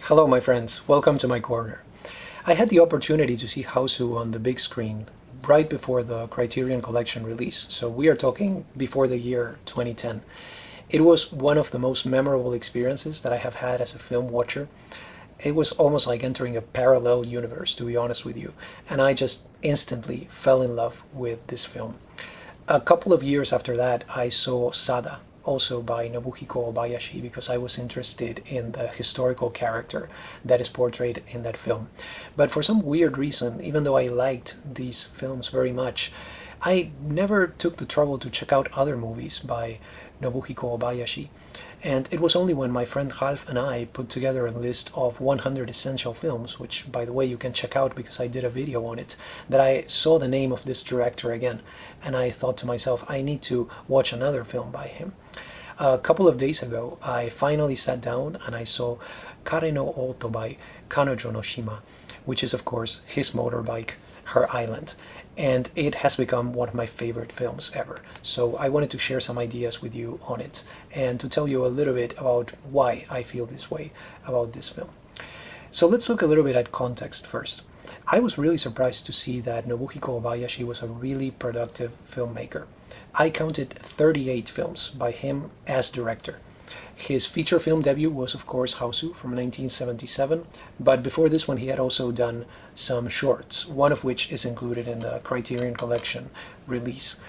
Hello, my friends. Welcome to my corner. I had the opportunity to see Hausu on the big screen right before the Criterion Collection release, so we are talking before the year 2010. It was one of the most memorable experiences that I have had as a film watcher. It was almost like entering a parallel universe, to be honest with you, and I just instantly fell in love with this film. A couple of years after that, I saw Sada, also by Nobuhiko Obayashi, because I was interested in the historical character that is portrayed in that film. But for some weird reason, even though I liked these films very much, I never took the trouble to check out other movies by Nobuhiko Obayashi. And it was only when my friend Ralph and I put together a list of 100 essential films, which by the way you can check out because I did a video on it, that I saw the name of this director again. And I thought to myself, I need to watch another film by him. A couple of days ago, I finally sat down and I saw Kare no Oto by Kanojo no Shima, which is of course his motorbike, Her Island. And it has become one of my favorite films ever. So I wanted to share some ideas with you on it and to tell you a little bit about why I feel this way about this film. So let's look a little bit at context first. I was really surprised to see that Nobuhiko Obayashi was a really productive filmmaker. I counted 38 films by him as director. His feature film debut was, of course, Hausu from 1977, but before this one he had also done some shorts, one of which is included in the Criterion Collection release.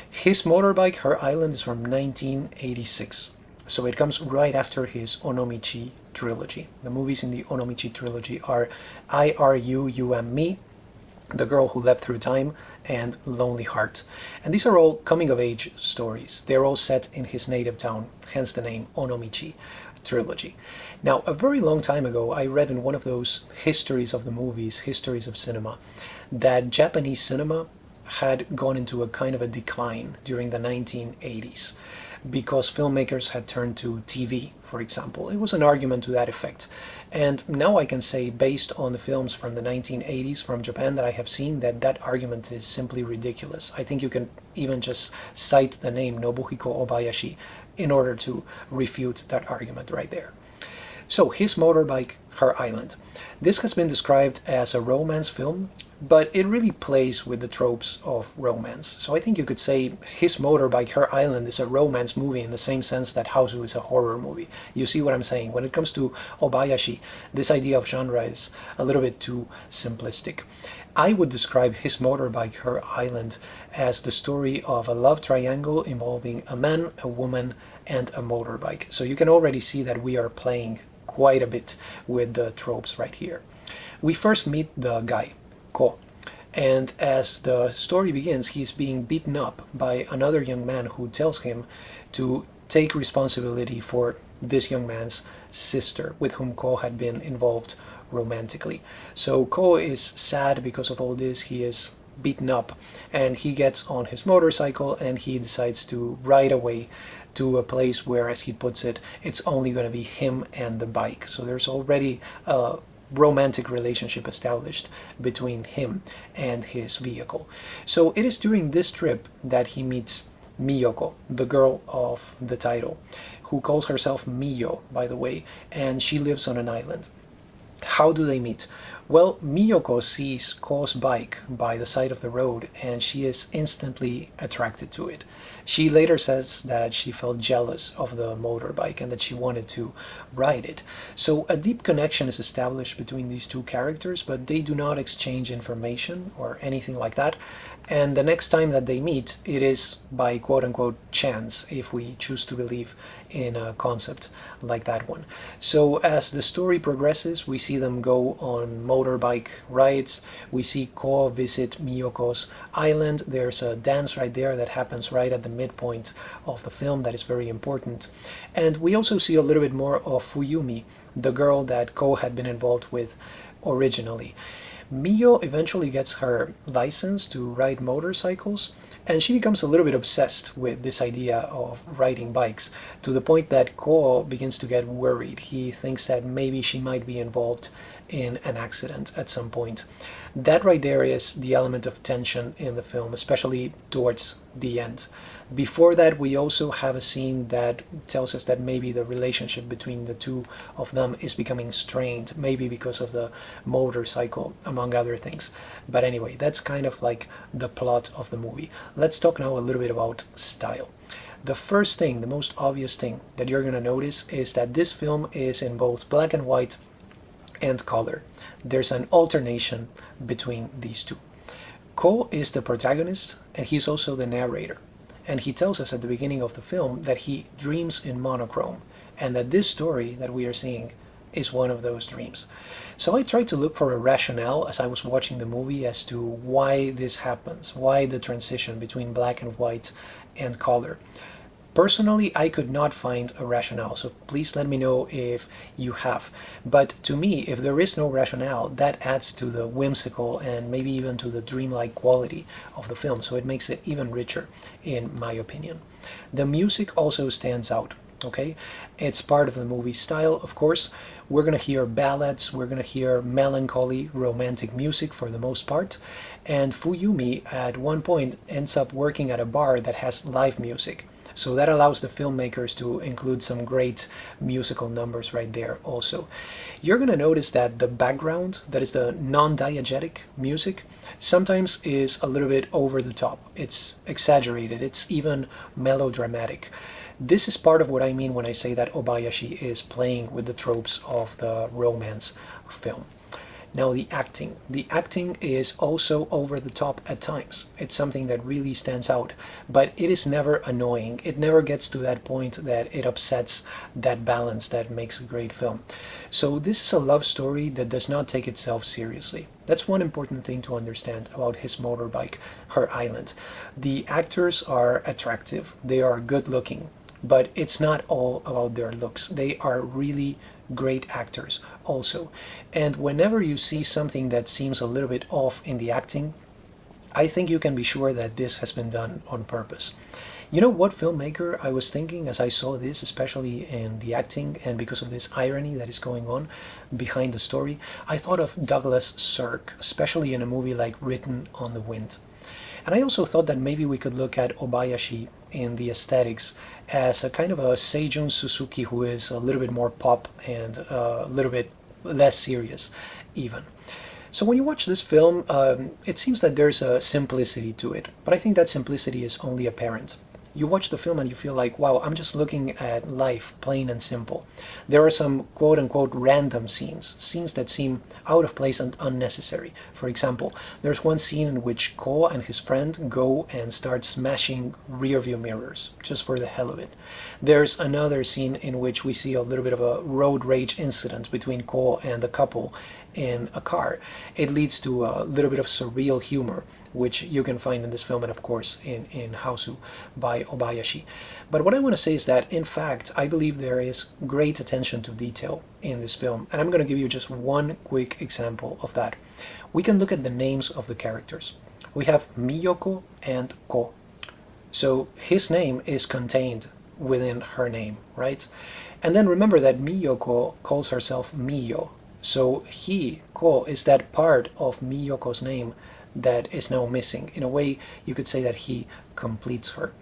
His motorbike, Her Island, is from 1986, so it comes right after his Onomichi trilogy. The movies in the Onomichi trilogy are I R U U M Me, The Girl Who Leapt Through Time, and Lonely Heart. And these are all coming-of-age stories. They're all set in his native town, hence the name Onomichi trilogy. Now, a very long time ago, I read in one of those histories of the movies, histories of cinema, that Japanese cinema had gone into a kind of a decline during the 1980s because filmmakers had turned to TV, for example. It was an argument to that effect. And now I can say, based on the films from the 1980s from Japan that I have seen, that that argument is simply ridiculous. I think you can even just cite the name Nobuhiko Obayashi in order to refute that argument right there. So his motorbike, Her Island. This has been described as a romance film, but it really plays with the tropes of romance. So I think you could say his motorbike, Her Island, is a romance movie in the same sense that Hausu is a horror movie. You see what I'm saying? When it comes to Obayashi, this idea of genre is a little bit too simplistic. I would describe his motorbike, Her Island, as the story of a love triangle involving a man, a woman, and a motorbike. So you can already see that we are playing quite a bit with the tropes right here. We first meet the guy, Ko, and as the story begins, he's being beaten up by another young man who tells him to take responsibility for this young man's sister, with whom Ko had been involved romantically. So Ko is sad because of all this. He is beaten up and he gets on his motorcycle and he decides to ride away to a place where, as he puts it, it's only going to be him and the bike. So there's already a romantic relationship established between him and his vehicle. So it is during this trip that he meets Miyoko, the girl of the title, who calls herself Miyo, by the way, and she lives on an island. How do they meet? Well, Miyoko sees Ko's bike by the side of the road and she is instantly attracted to it. She later says that she felt jealous of the motorbike and that she wanted to ride it. So a deep connection is established between these two characters, but they do not exchange information or anything like that. And the next time that they meet, it is by quote-unquote chance, if we choose to believe in a concept like that one. So as the story progresses, we see them go on motorbike rides. We see Ko visit Miyoko's island. There's a dance right there that happens right at the midpoint of the film that is very important. And we also see a little bit more of Fuyumi, the girl that Ko had been involved with originally. Miyo eventually gets her license to ride motorcycles, and she becomes a little bit obsessed with this idea of riding bikes, to the point that Ko begins to get worried. He thinks that maybe she might be involved in an accident at some point. That right there is the element of tension in the film, especially towards the end. Before that, we also have a scene that tells us that maybe the relationship between the two of them is becoming strained, maybe because of the motorcycle, among other things. But anyway, that's kind of like the plot of the movie. Let's talk now a little bit about style. The first thing, the most obvious thing that you're going to notice is that this film is in both black and white and color. There's an alternation between these two. Ko is the protagonist and he's also the narrator. And he tells us at the beginning of the film that he dreams in monochrome and that this story that we are seeing is one of those dreams. So I tried to look for a rationale as I was watching the movie as to why this happens, why the transition between black and white and color. Personally, I could not find a rationale, so please let me know if you have. But to me, if there is no rationale, that adds to the whimsical and maybe even to the dreamlike quality of the film, so it makes it even richer, in my opinion. The music also stands out, okay? It's part of the movie style, of course. We're gonna hear ballads, we're gonna hear melancholy, romantic music for the most part, and Fuyumi at one point ends up working at a bar that has live music. So that allows the filmmakers to include some great musical numbers right there also. You're going to notice that the background, that is the non-diegetic music, sometimes is a little bit over the top. It's exaggerated, it's even melodramatic. This is part of what I mean when I say that Obayashi is playing with the tropes of the romance film. Now the acting. The acting is also over the top at times. It's something that really stands out, but it is never annoying. It never gets to that point that it upsets that balance that makes a great film. So this is a love story that does not take itself seriously. That's one important thing to understand about his motorbike, Her Island. The actors are attractive. They are good looking, but it's not all about their looks. They are really great actors also. And whenever you see something that seems a little bit off in the acting, I think you can be sure that this has been done on purpose. You know what filmmaker I was thinking as I saw this, especially in the acting and because of this irony that is going on behind the story? I thought of Douglas Sirk, especially in a movie like Written on the Wind. And I also thought that maybe we could look at Obayashi in the aesthetics as a kind of a Seijun Suzuki who is a little bit more pop and a little bit less serious even. So when you watch this film, it seems that there's a simplicity to it, but I think that simplicity is only apparent. You watch the film and you feel like, wow, I'm just looking at life, plain and simple. There are some quote-unquote random scenes that seem out of place and unnecessary. For example, there's one scene in which Ko and his friend go and start smashing rearview mirrors, just for the hell of it. There's another scene in which we see a little bit of a road rage incident between Ko and the couple in a car. It leads to a little bit of surreal humor, which you can find in this film and of course in Hausu by Obayashi. But what I want to say is that in fact I believe there is great attention to detail in this film, and I'm going to give you just one quick example of that. We can look at the names of the characters. We have Miyoko and Ko. So his name is contained within her name, right? And then remember that Miyoko calls herself Miyo. So he, Ko, is that part of Miyoko's name that is now missing. In a way, you could say that he completes her.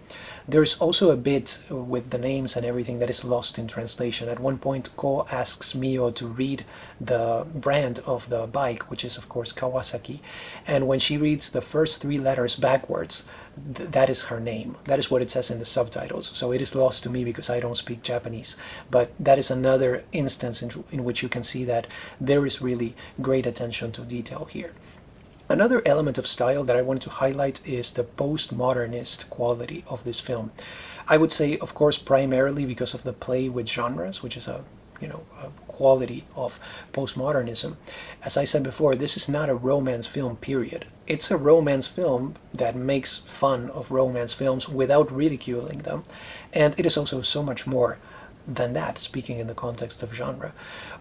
There's also a bit with the names and everything that is lost in translation. At one point, Ko asks Miyo to read the brand of the bike, which is of course Kawasaki, and when she reads the first three letters backwards, that is her name. That is what it says in the subtitles. So it is lost to me because I don't speak Japanese. But that is another instance in which you can see that there is really great attention to detail here. Another element of style that I want to highlight is the postmodernist quality of this film. I would say, of course, primarily because of the play with genres, which is a quality of postmodernism. As I said before, this is not a romance film, period. It's a romance film that makes fun of romance films without ridiculing them, and it is also so much more than that, speaking in the context of genre.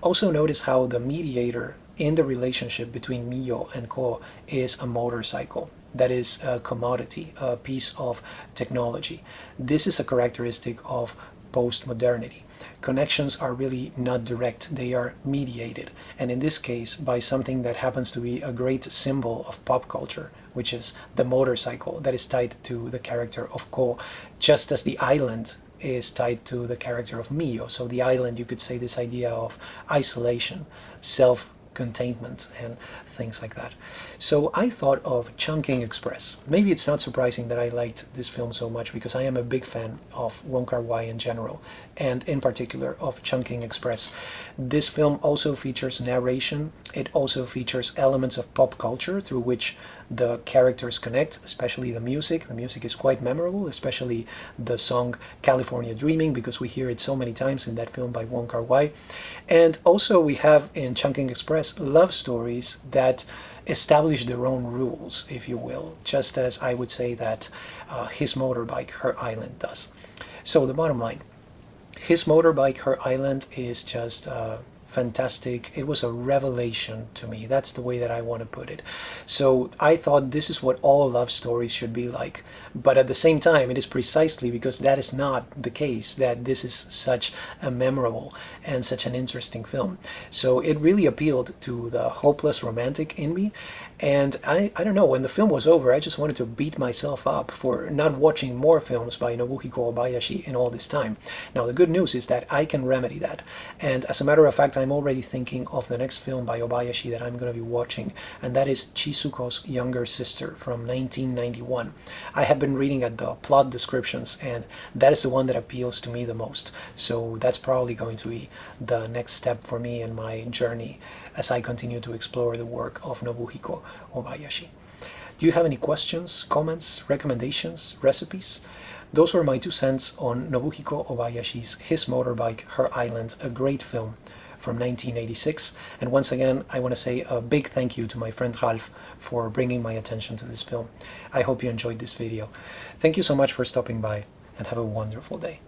Also notice how the mediator in the relationship between Miyo and Ko is a motorcycle. That is a commodity, a piece of technology. This is a characteristic of postmodernity. Connections are really not direct, they are mediated, and in this case by something that happens to be a great symbol of pop culture, which is the motorcycle that is tied to the character of Ko, just as the island is tied to the character of Mio. So the island, you could say, this idea of isolation, self-containment, and things like that. So I thought of Chungking Express. Maybe it's not surprising that I liked this film so much, because I am a big fan of Wong Kar-wai in general, and in particular of Chungking Express. This film also features narration. It also features elements of pop culture through which the characters connect, especially the music. The music is quite memorable, especially the song California Dreaming, because we hear it so many times in that film by Wong Kar-wai. And also we have in Chungking Express love stories that establish their own rules, if you will, just as I would say that His Motorbike, Her Island does. So the bottom line, His Motorbike, Her Island is just fantastic. It was a revelation to me. That's the way that I want to put it. So I thought this is what all love stories should be like. But at the same time, it is precisely because that is not the case that this is such a memorable and such an interesting film. So it really appealed to the hopeless romantic in me. And I don't know, when the film was over, I just wanted to beat myself up for not watching more films by Nobuhiko Obayashi in all this time. Now, the good news is that I can remedy that. And as a matter of fact, I'm already thinking of the next film by Obayashi that I'm going to be watching, and that is Chisuko's younger sister from 1991. I have been reading at the plot descriptions, and that is the one that appeals to me the most. So that's probably going to be the next step for me in my journey as I continue to explore the work of Nobuhiko Obayashi. Do you have any questions, comments, recommendations, recipes? Those were my 2 cents on Nobuhiko Obayashi's His Motorbike, Her Island, a great film from 1986. And once again, I want to say a big thank you to my friend Ralph for bringing my attention to this film. I hope you enjoyed this video. Thank you so much for stopping by, and have a wonderful day.